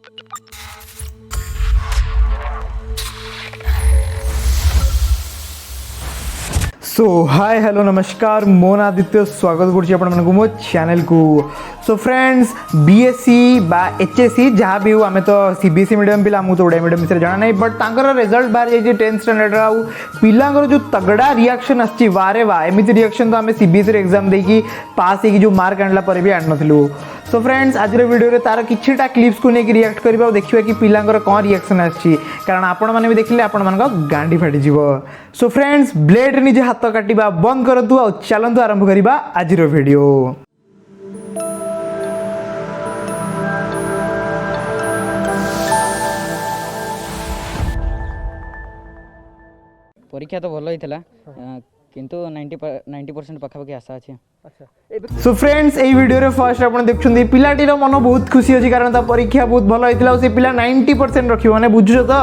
सो hi hello नमस्कार मो ना आदित्य स्वागत करुँ मो चैनल को। सो फ्रेंड्स बीएससी बा एचएससी जहाँ भी हो आम तो सीबीएसई मीडियम पिला मुझे तो ओडिया मीडियम विषय जाना नहीं बट तांकर रिजल्ट बाहर जाइए 10th स्टैंडर्ड आउ पिलांकर जो तगड़ा रिएक्शन आछि वारे वा एमती रिएक्शन तो आम सीबीएसई एग्जाम देकी पास हो जो मार्क आणला पर भी आन नथिलु। सो फ्रेंड्स आज वीडियो तार किछिटा क्लिप्स को लेकर रिएक्ट करबा देखिबा कि पिलांकर कोन रिएक्शन आछि कारण आपण माने भी देखले आपण मानक गांडी फाटी जीवो। सो फ्रेंड्स ब्लेड निजे हाथ काटिबा बंद करतु आ चलंतु आरंभ करिबा आज वीडियो। परीक्षा तो भल होता किंतु 90% पाखापाखि आशा अच्छे। सो फ्रेंड्स ए वीडियो रे फर्स्ट आपण देखछुंदी पिलाटीर मन बहुत खुशी अछि कारण ता परीक्षा बहुत भल होइतिला से पिला 90% रखियो माने बुझुछो तो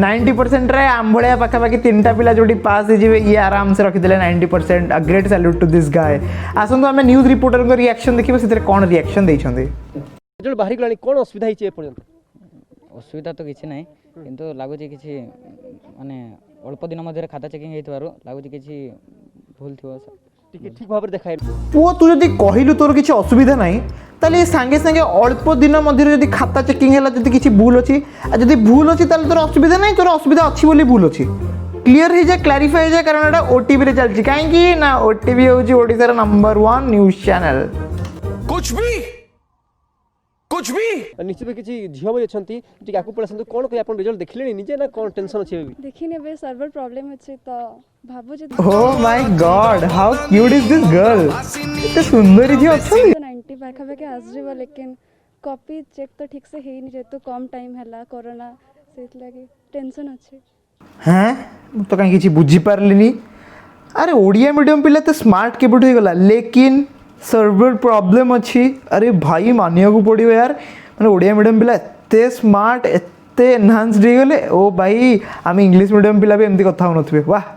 90% रे आंभळिया पाखापाखि तीनटा पिला जोडी पास हे जिवे ये आराम से रखि देले 90%। A great salute to this guy. आसंतु हमें न्यूज रिपोर्टर को रिएक्शन देखिबो सेते कोन रिएक्शन दैछन्दी। रिजल्ट बाहरी गलानी कोन असुविधा हिचे ए पर्यंत? असुविधा तो किछि नै किंतु लागुछि किछि माने अल्प दिन मध्य खाता चेकिंग हेतुवारु लागुछि किछि भूल थिवो ठीक भाव देखाए पुओ तू जदि कहिलु तोर किछि असुविधा नाही ताले संगे संगे अल्प दिन मध्य जदि खाता चेकिंग हैला जदि किछि भूल अछि आ जदि भूल अछि ताले तोर असुविधा नाही तोर असुविधा अछि बोली भूल अछि क्लियर हे जाय क्लैरिफाई हे जाय कारण एटा ओटीवी रे चलछि काहे कि ना ओटीवी होछि ओडिसा रा नंबर 1 न्यूज़ चैनल। कुछ भी निश्चित किछि झियो भी अछंती टिक आकु पळसंतु कोन कहि आपन रिजल्ट देखलेनी निजे ना कोन टेंशन अछि अभी देखिने बे सर्वर प्रॉब्लम अछि त भाबु जे oh my god how cute is this girl इते सुंदर झियो अछि 90 पाखा के आजरिबो लेकिन कॉपी चेक तो ठीक से हेई नि जे तो कम टाइम हला कोरोना सेत लागे टेंशन अछि। हैं तो कहीं किछि बुझी पारलिनी अरे ओडिया मीडियम पिला तो स्मार्ट केबुट हो गला लेकिन सर्वर प्रॉब्लम अच्छी। अरे भाई मानिया को पड़ो यार मैंने ओडिया मीडियम पिला एते स्मार्ट एते एनहांस्ड हो गले। ओ भाई आम इंग्लिश मीडियम पिला भी एमती कथा हो नथिबे वाह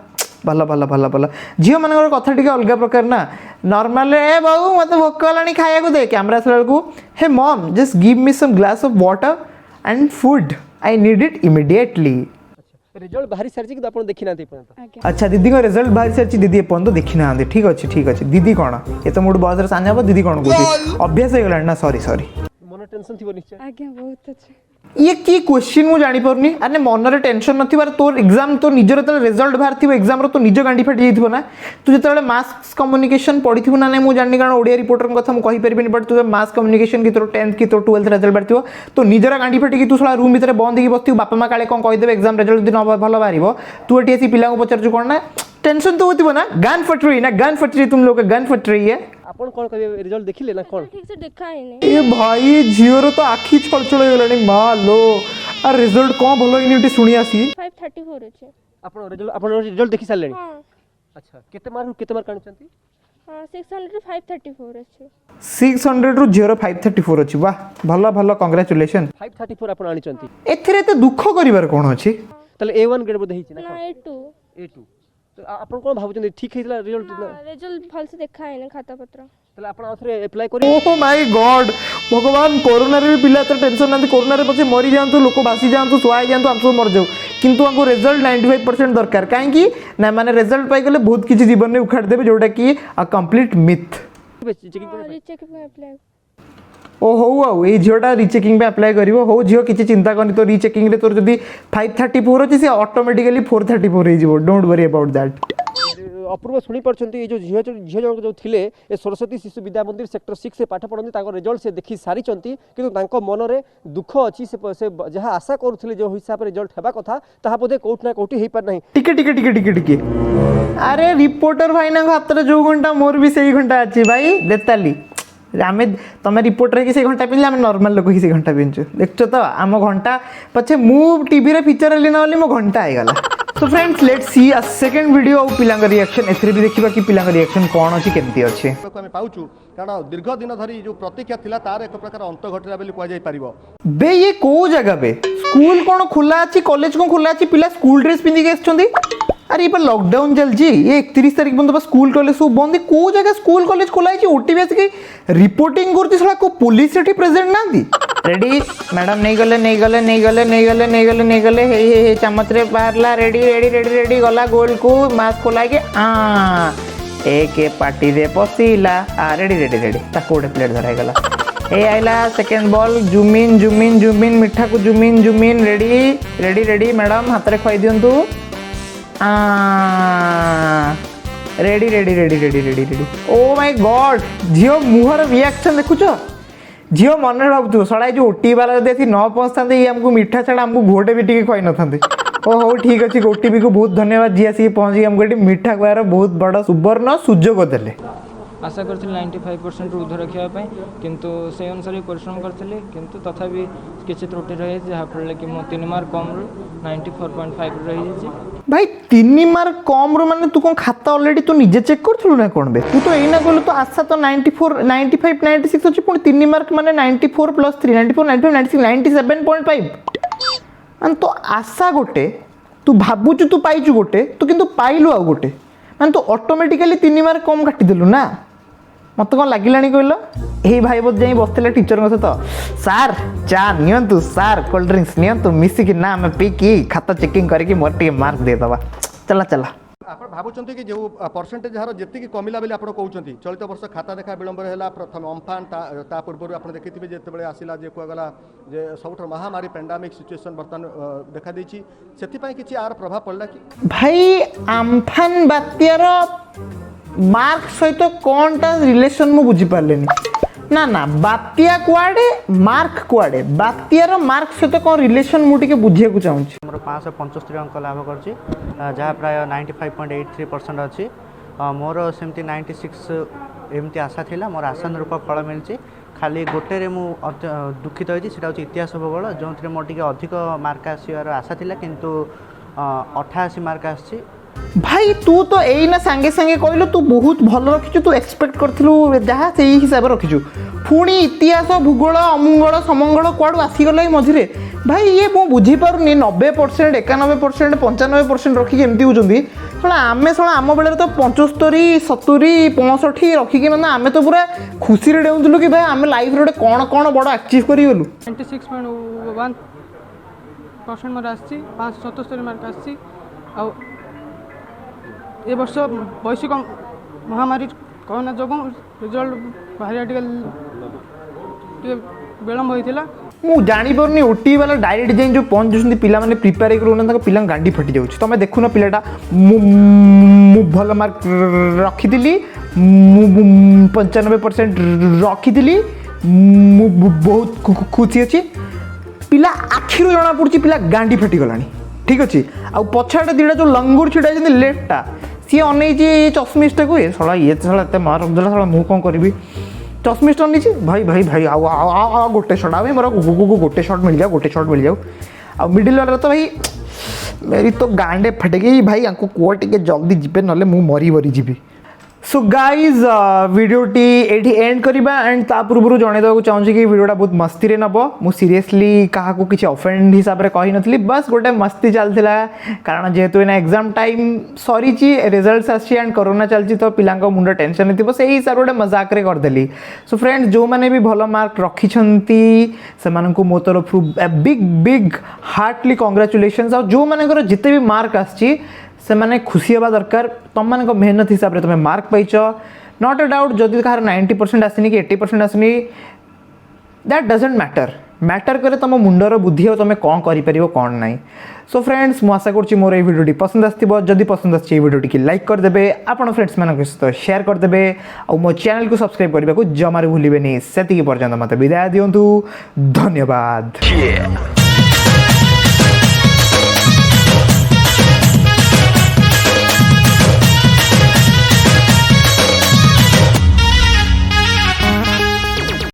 भला भला भला भला झियो मानकर कथा टिके अलग प्रकार ना नॉर्मल ए बाबू मते भोक लानी खाया को दे कैमरा सला को hey mom just give me some glass of water and food I need it immediately. Result बाहरी सरछि कि आपण देखि नाते पर्यंत? अच्छा दीदी को रिजल्ट बाहरी सरछि दीदी एपन तो देखि ना आंदे ठीक अछि दीदी कोन ए तो मोड बॉस रे सान्या दीदी कोन कोथि अभ्यास हो गला ना सॉरी मन टेंशन थिबो निश्चय आगे बहुत अछि ये की क्वेश्चन मु जानि परनी अरे मन रे टेंशन नथिबार तोर एग्जाम तो निजर तले रिजल्ट बाहर थिबो एग्जाम रो तो निज गांडी फाटी जाइथिबो ना तू जतले मास कम्युनिकेशन पढिथिबो ना नै मु जानि कारण ओडिया रिपोर्टर कथा मु कहि परबिनी बट तू मास कम्युनिकेशन की तोर 10th की तोर 12th रिजल्ट बाहर थिबो तो निजर गांडी फाटी की तू सला रूम भीतर बंद की बसथिबो बापा मा काले कोन कहि देबे एग्जाम रिजल्ट दिन भलो बाहरिबो तू एटी एसी पिला को पचरजु कोन ना टेंशन तो होतिबो ना गन फट रही तुम लोग का गन फट रही है। आपण कोन कहबे रिजल्ट देखिले ना कोन ठीक से देखा ही नहीं ए भाई झियो रो तो आखी छळछळ हो गलानी मालो आ रिजल्ट कोन भलो इनिटी सुनी आसी 534 अछि आपण रिजल्ट देखि सालेनी। हां अच्छा केते मार्क कानचंती? हां 600 534 अछि 600 रु 0534 अछि वाह भलो भलो कांग्रेचुलेशन 534 आपण आनिचंती एथिरे ते दुख करिवार कोन अछि तले A1 ग्रेड बोधे हिची ना A2 तो आपण कोन भाबुचंती ठीक हेतला रिजल्ट भल से देखा है ना खाता पत्र तले आपण आथरे अप्लाई करी। ओह माय गॉड भगवान कोरोना रे पिला तो टेंशन नांती कोरोना रे पछे मरि जांतु लोक बासी जांतु सुआई जांतु हम सब मर जाऊ किंतु हमको रिजल्ट 95% दरकार काहे कि ना माने रिजल्ट पाई गेले बहुत किछि जीवन ने उखाड़ देबे जोटा कि अ कंप्लीट मिथ रीचेकिंग में अप्लाई ओ हो ए झियोटा रीचेकिंग पे अप्लाई करिवो हो झियो किछि चिंता करनी तो रीचेकिंग रे तोर जदी 534 अछि से ऑटोमेटिकली 434 हे जिवो डोंट वरी अबाउट दैट। अपूर्व शुणी पार्टी जो झील जन जो थे ए सरस्वती शिशु विद्या मंदिर सेक्टर 6 से पाठ पढ़ती रिजल्ट से देखी सारी कि मन में दुख अच्छी से जहाँ आशा करुले जो हिसाब से रिजल्ट होगा कथा ताहा बोधे कौट ना कौटी हो पार ना टिके अरे रिपोर्टर भाई ना हाथ में जो घंटा मोर भी से घंटा अच्छी भाई देताली आम तुम रिपोर्टर कि घंटा पिंधे आम नॉर्मल लोक कि घंटा पिंधु देखो तो आम घंटा पछे मु टीवी रे फीचर हली ना मो घंटा आईगला। तो friends let's see a second video of पिलांग रिएक्शन एथरे भी देखिबा कि पिलांग रिएक्शन कोन अछि केमती अछि हम पाउछु कारण दीर्घ दिन धरी जो प्रतीक्षा थिला तार एक प्रकार अंत घटला बेली कुआ जाय परिबो। बे ये को जगह बे स्कूल कोन खुला अछि कॉलेज कोन खुला अछि पिला स्कूल ड्रेस पिंदी के आछछंदी अरे ये लॉकडाउन चलछि ये 31 तारिख बंद स्कूल कॉलेज सब बंद को जगह स्कूल कॉलेज खुला अछि ओटीबी के रिपोर्टिंग करती सला को पुलिस सेठी प्रेजेंट नांदी रेडी मैडम नहीं गले नहीं गले नहीं गले नहीं गले नहीं गले नहीं गले हे चमच रे बाहरला रेडी रेडी रेडी रेडी गला गोल को मास्क खोला के एक पार्टी रे पशिला रेडी रेडी रेडी ताको गोटे प्लेट धराई गला ए आइला सेकेंड बॉल जुमिन जुमिन जुमिन मिठा को जुमिन जुमिन रेडी रेडी रेडी मैडम हाथ रे खुआई दियंतु ready ready ready ready ready ready oh my god झियो मुहर रिएक्शन देखुछ झियो मन भावुथ सड़ा जो ओटी वाला जब न पहुँचते ये आमको मिठा छाड़ा आमको घोटे भी टी खुआई न था ओ हो ठीक अच्छे ओटीपी को बहुत धन्यवाद जी आसिक पहुँची आमको ये मिठा खुआर बहुत बड़ सुवर्ण सुजोग देले आशा करथिल 95% ऊर्ध्व रखापी किंतु से अनुसार परिश्रम करथिले किंतु तथापि किसी त्रुटि रही जहाँफल कि मो 3 मार्क कम 94.5 रही भाई 3 मार्क कम रो माने तू कौन खाता ऑलरेडी तू निजे चेक करथुलु ना कोन बे तू तो एना कहलु तो आशा तो 94 95 96 अछि पुणी 3 मार्क माने 94 प्लस 3 94 95 96 97.5 मान तो आशा गोटे तू भाबुचु तू पाइचु गोटे तू किंतु पाइलु आ गोटे मान तो ऑटोमेटिकली 3 मार्क कम काटी देलु ना मत कौन लगिलानी कहल यही भाई बोध जाई बसते टीचर सहित सार चा नियंतु सार कोल्ड ड्रिंक्स नियंतु मिसिकी ना आम पीकी खाता चेकिंग करके मोर टे मार्क देदबा चला चला आप भावुंट कि जो परसेंटेज ହାର ଯେତିକି କମିଲା ବୋଲି ଆପଣ କହୁଛନ୍ତି ଚଳିତ ବର୍ଷ ଖାତା ଦେଖା ବିଳମ୍ବରେ ହେଲା ପ୍ରଥମେ ଅମ୍ଫାନ ତା ପୂର୍ବରୁ ଆପଣ ଦେଖିଥିବେ ଯେତେବେଳେ ଆସିଲା ଯେ କୁହାଗଲା ଯେ ସବୁଠାରୁ ମହାମାରୀ ପାଣ୍ଡାମିକ୍ ସିଚୁଏସନ୍ ବର୍ତ୍ତମାନ ଦେଖାଦେଇଛି ସେଥିପାଇଁ କିଛି ଆର ପ୍ରଭାବ ପଡ଼ିଲା କି ଭାଇ ଆମ୍ଫାନ ବାତ୍ୟାର मार्क सहित कौन टा रिलेशन मु बुझी पारलेनी ना ना बात्या कुआडे मार्क कुआडे बात्यार मार्क सहित कौन रिलेशन मु टिके बुझिया को चाहूँ मोर 575 अंक लाभ करछि जहाँ प्राय 95.83% अच्छी मोर सेमती 96 एमती आशा थिला मोर आशानुरूप फल मिली खाली गोटे रे मु दुखित होइछि सेटा होछि इतिहास भूगोल जो मोर टिके अधिक मार्क आसीबार आशा थिला किंतु 88 मार्क आछि भाई तू तो एना सांगे सांगे कहलु तू बहुत भल रखिछु तू एक्सपेक्ट करथिलु जहाँ से हिसाब रखिछु पुणी इतिहास भूगोल अमंगल समंगल कुआडू आसीगला मझिरे भाई ये मु बुझी पारुनी 90% 91% 95% रखिक एमती होउछंदी सला आमे सला आम बेले तो 75 70 65 रखिक मतलब आमे तो पूरा खुशी रे डेउथलु कि भाई आमे लाइफ रे कोन कोन बड़ अचीव करी गलु 96.1% मार्क आसी 577 मार्क आसी आ ए वर्ष वैश्विक महामारी कोरोना जो रिजल्ट बाहर टे विलम्ब होता मु जानी पारुनी ओटी वाला डायरेक्ट जाइन जो पहुंच जाउछंदी पिला माने प्रिपेयर करूना पिला गांडी फटी जाउछ तमे देखुन पिलाटा मु भल मार्क रखिथिली 95% रखिथिली मु बहुत खुशी अछि पिला आखिरो जना पड़ुछि पिला गांडी फटी गलानी ठीक अच्छे आ पछाटे दुटा जो लंगुर छिड़ा लेफ्टा सी अनैची चश्मिशटा को सला ये सला एत मार्क देला सला मु कौन करी चश्मिशटा अनैची भाई भाई भाई आ गोटे शॉट आ मोर गोटे शॉट मिल जाओ आ मिडिल वाला तो भाई मेरी तो गांडे फटे गई भाई आपको कुआ टिके जल्दी जीपे ना मु मरी मरी जीवी सो गाइज वीडियोटी एठी एंड करिबा एंड ता पूर्व जणे देबा चाहूँ कि वीडियोटा बहुत मस्ती रे नब मु सीरियसली क्या किसी ऑफेंड हिसाब से कही नथली बस गोटे मस्ती चलता कारण जेहेतु एना एग्जाम टाइम सरी रिजल्ट्स आसी एंड कोरोना चलती तो पिला मुंड टेंशन थी से हिसाब से गोटे मजाक रे करदेली सो फ्रेंड्स जो मैंने भी भल मार्क रखिछंती से मो तरफ बिग बिग हार्टली कंग्रेचुलेशंस और जो मानकर जिते भी मार्क आसी से माने खुशी हवा दरकार तुम मान मेहनत हिसाब से तुम मार्क पाइच नॉट अ डाउट जदि कहार 90% आसनी कि 80% आसनी दैट डजंट मैटर करे तुम मुंडर बुद्धि और तुम कौन कर कौन ना सो फ्रेंड्स मुझे आशा करुँच मोर ये वीडियो पसंद आसो जदि पसंद आए वीडियो लाइक करदे आपन फ्रेंड्स मान सहित शेयर करदे और मो चैनल को सब्सक्राइब करने को जमार भूलें से पर्यंत मत विदाय दिंतु धन्यवाद।